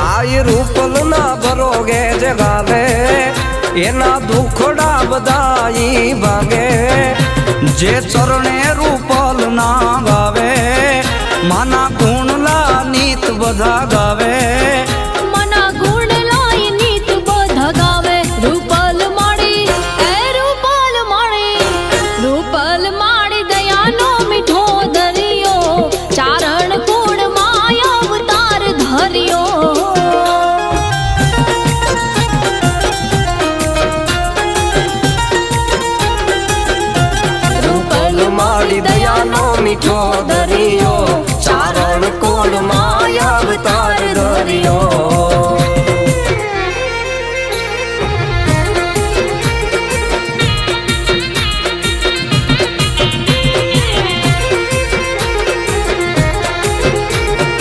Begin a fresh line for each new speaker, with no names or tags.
આય રૂપલ ના ભરોગે જગાવે એના દુખડા બધાઈ ભાગે જે ચરણે રૂપલ ના ગાવે માના ગુણલા નીત બધા ગાવે
મના ગુણલા નીત બધા ગાવે રૂપલ માડી રૂપલ માડી દયાનો મીઠો દરિયો ચારણ કુળ માં અવતાર ધર્યો
દયાનો મીઠો દરિયો ચારણ કોળ માં અવતાર